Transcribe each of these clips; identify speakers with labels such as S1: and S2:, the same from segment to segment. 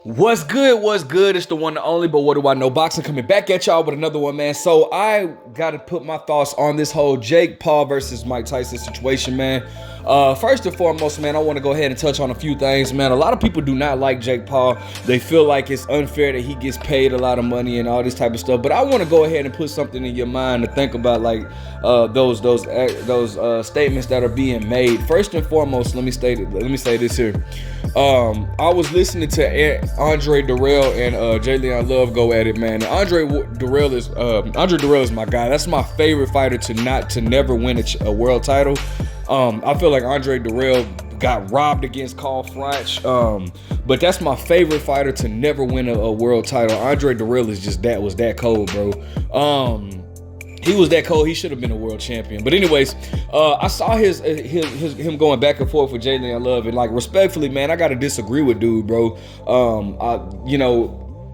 S1: What's good? What's good? It's the one and only, but what do I know? Boxing coming back at y'all with another one, man. So I gotta put my thoughts on this whole Jake Paul versus Mike Tyson situation, man. First and foremost, man, I want to go ahead and touch on a few things, man. A lot of people do not like Jake Paul. They feel like it's unfair that he gets paid a lot of money and all this type of stuff. But I want to go ahead and put something in your mind to think about, like those statements that are being made. First and foremost, let me say this here. I was listening to Andre Dirrell and Jalen Love go at it, man. Andre Dirrell is my guy. That's my favorite fighter to never win a world title. I feel like Andre Dirrell got robbed against Carl Froch, but that's my favorite fighter to never win a world title. Andre Dirrell was that cold, bro. He was that cold. He should have been a world champion. But anyways, I saw him going back and forth with Jalen Love, and like respectfully, man, I gotta disagree with dude, bro.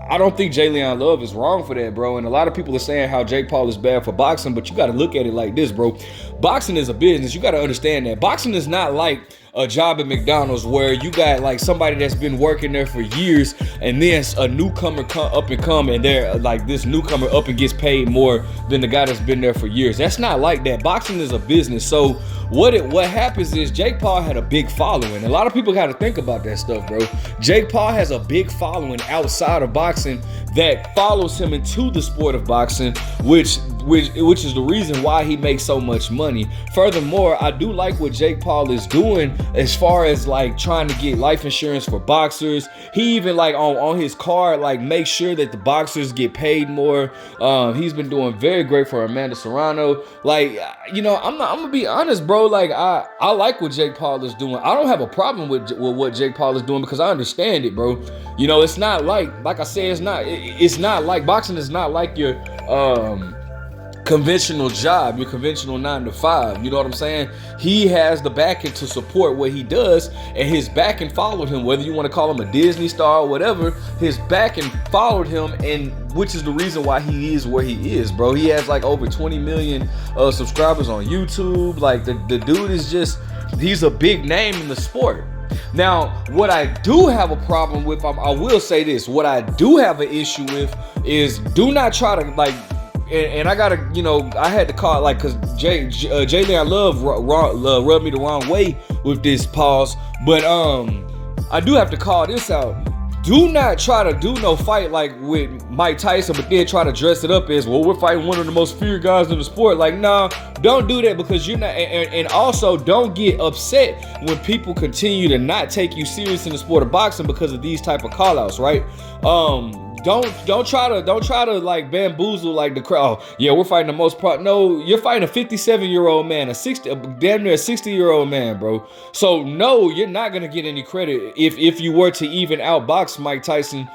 S1: I don't think Jalen Love is wrong for that, bro. And a lot of people are saying how Jake Paul is bad for boxing, but you got to look at it like this, bro. Boxing is a business. You got to understand that. Boxing is not like a job at McDonald's where you got like somebody that's been working there for years and then a newcomer up and they're like this newcomer up and gets paid more than the guy that's been there for years. That's not like that. Boxing is a business. So what happens is Jake Paul had a big following. A lot of people got to think about that stuff, bro. Jake Paul has a big following outside of boxing that follows him into the sport of boxing, which is the reason why he makes so much money. Furthermore, I do like what Jake Paul is doing as far as like trying to get life insurance for boxers. He even like on his card like make sure that the boxers get paid more. He's been doing very great for Amanda Serrano. Like, I'm gonna be honest, bro. Like I like what Jake Paul is doing. I don't have a problem with what Jake Paul is doing because I understand it, bro. It's not like I said, it's not like boxing is not like your conventional job, your conventional 9 to 5. You know what I'm saying? He has the backing to support what he does, and his backing followed him, whether you want to call him a Disney star or whatever. His backing followed him, and which is the reason why he is where he is, bro. He has like over 20 million subscribers on YouTube. Like the dude is he's a big name in the sport. Now, what I do have a problem with, I will say this, what I do have an issue with is do not try to like, and I gotta, I had to call it like, cause Jalen Love rubbed me the wrong way with this pause, but I do have to call this out. Do not try to do no fight like with Mike Tyson, but then try to dress it up as, well, we're fighting one of the most feared guys in the sport. Like, nah, don't do that because you're not, and also don't get upset when people continue to not take you serious in the sport of boxing because of these type of call-outs, right? Don't try to like bamboozle like the crowd. Oh, yeah, we're fighting the most no, you're fighting a 57-year-old man, damn near a 60-year-old man, bro. So no, you're not gonna get any credit if you were to even outbox Mike Tyson.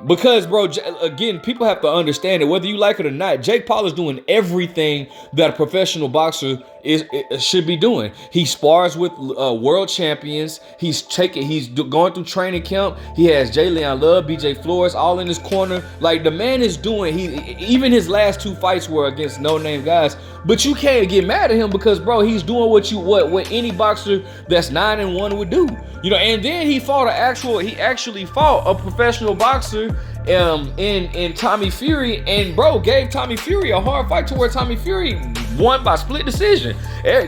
S1: Because, bro, again, people have to understand it, whether you like it or not. Jake Paul is doing everything that a professional boxer should be doing. He spars with world champions. He's going through training camp. He has Jalen Love, BJ Flores all in his corner. Like, the man is doing, even his last 2 fights were against no-name guys, but you can't get mad at him because, bro, he's doing what any boxer that's 9-1 would do. And then he actually fought a professional boxer in Tommy Fury, and bro gave Tommy Fury a hard fight to where Tommy Fury won by split decision.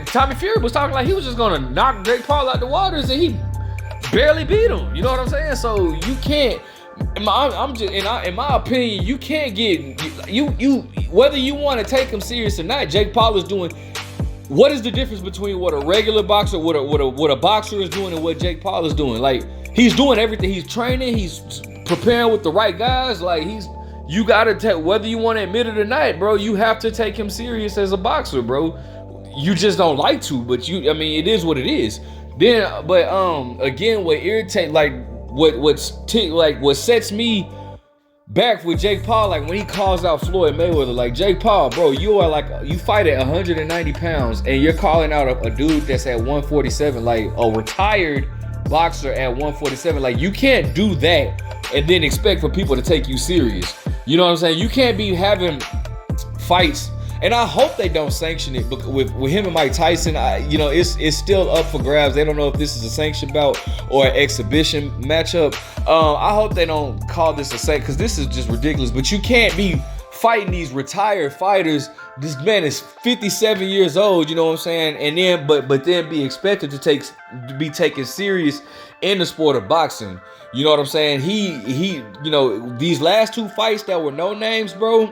S1: Tommy Fury was talking like he was just gonna knock Jake Paul out the waters, and he barely beat him. You know what I'm saying? So you can't. In my opinion, you can't get you whether you want to take him serious or not. Jake Paul is doing. What is the difference between what a regular boxer, what a boxer is doing, and what Jake Paul is doing? Like, he's doing everything. He's training. He's preparing with the right guys. Like, you gotta take, whether you want to admit it or not, bro. You have to take him serious as a boxer, bro. You just don't like to, but it is what it is. Then, but again, what irritates, like, what sets me back with Jake Paul, like when he calls out Floyd Mayweather, like, Jake Paul, bro, you fight at 190 pounds and you're calling out a dude that's at 147, like a retired boxer at 147. Like, you can't do that and then expect for people to take you serious. You know what I'm saying? You can't be having fights and I hope they don't sanction it. But with him and Mike Tyson, it's still up for grabs. They don't know if this is a sanctioned bout or an exhibition matchup. I hope they don't call this a sanction, because this is just ridiculous. But you can't be fighting these retired fighters. This man is 57 years old, you know what I'm saying? And then but then be expected to be taken serious in the sport of boxing. You know what I'm saying? He these last 2 fights that were no names, bro.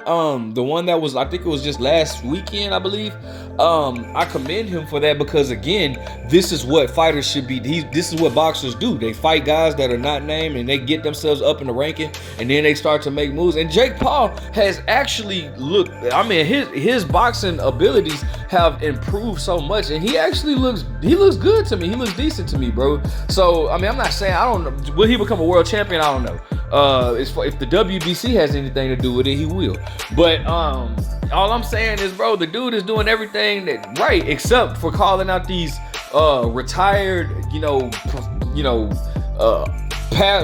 S1: The one that was, I think it was just last weekend, I believe. I commend him for that, because again, this is what fighters should be. This is what boxers do. They fight guys that are not named, and they get themselves up in the ranking, and then they start to make moves. And Jake Paul has actually looked, I mean, his boxing abilities have improved so much, and he actually looks good to me. He looks decent to me, bro. So I mean, I'm not saying, I don't know, will he become a world champion? I don't know. If the WBC has anything to do with it, he will. But all I'm saying is, bro, the dude is doing everything that right, except for calling out these retired,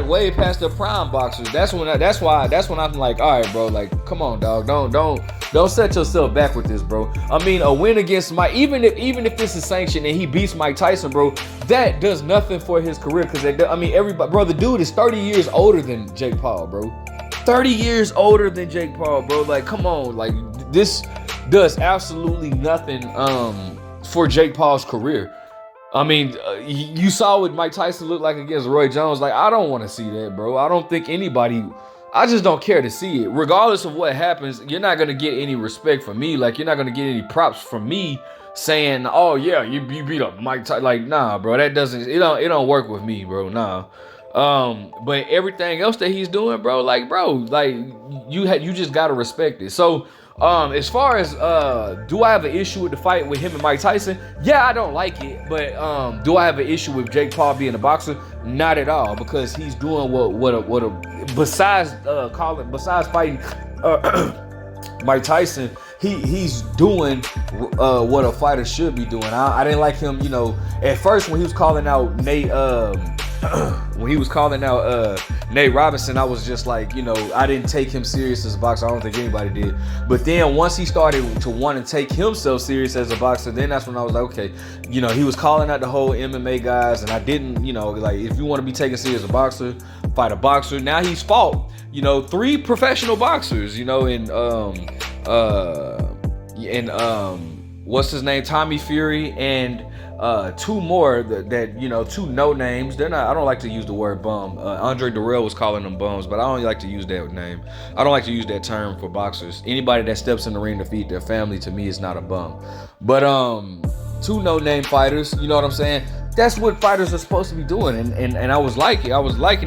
S1: way past their prime boxers. That's when I'm like, all right, bro, like, come on, dog, don't set yourself back with this, bro. I mean, a win against Mike, even if this is sanctioned and he beats Mike Tyson, bro, that does nothing for his career, because everybody, bro, the dude is 30 years older than Jake Paul, bro. 30 years older than Jake Paul, bro. Like, come on, like, this does absolutely nothing for Jake Paul's career. I mean, you saw what Mike Tyson looked like against Roy Jones. Like, I don't want to see that, bro. I don't think anybody, I just don't care to see it. Regardless of what happens, you're not going to get any respect from me. Like, you're not going to get any props from me saying, oh, yeah, you beat up Mike Tyson. Like, nah, bro, it don't work with me, bro, nah. But everything else that he's doing, bro, you just got to respect it. So, as far as do I have an issue with the fight with him and Mike Tyson? Yeah, I don't like it, but do I have an issue with Jake Paul being a boxer? Not at all, because he's doing besides fighting Mike Tyson, he's doing what a fighter should be doing. I didn't like him, at first when he was calling out Nate Nate Robinson, I was just like, I didn't take him serious as a boxer. I don't think anybody did. But then once he started to want to take himself serious as a boxer, then that's when I was like, okay, he was calling out the whole MMA guys, and I didn't, like, if you want to be taken serious as a boxer, fight a boxer. Now he's fought, 3 professional boxers, and what's his name, Tommy Fury, and 2 more that 2 no names. They're not, I don't like to use the word bum. Andre Durrell was calling them bums, but I don't like to use that name. I don't like to use that term for boxers. Anybody that steps in the ring to feed their family, to me, is not a bum. But 2 no name fighters, you know what I'm saying? That's what fighters are supposed to be doing, and I was liking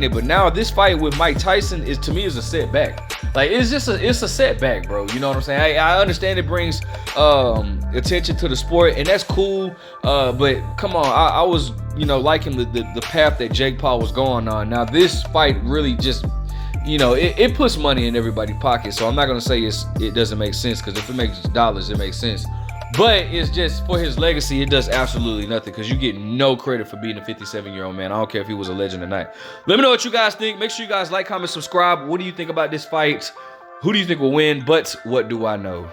S1: it. But now this fight with Mike Tyson is, to me, is a setback. Like, it's a setback, bro. You know what I'm saying? I understand it brings attention to the sport, and that's cool. But come on, I was liking the path that Jake Paul was going on. Now this fight really just, it puts money in everybody's pocket. So I'm not gonna say it doesn't make sense, because if it makes dollars, it makes sense. But it's just, for his legacy, it does absolutely nothing, because you get no credit for being a 57-year-old man. I don't care if he was a legend or not. Let me know what you guys think. Make sure you guys like, comment, subscribe. What do you think about this fight? Who do you think will win? But what do I know?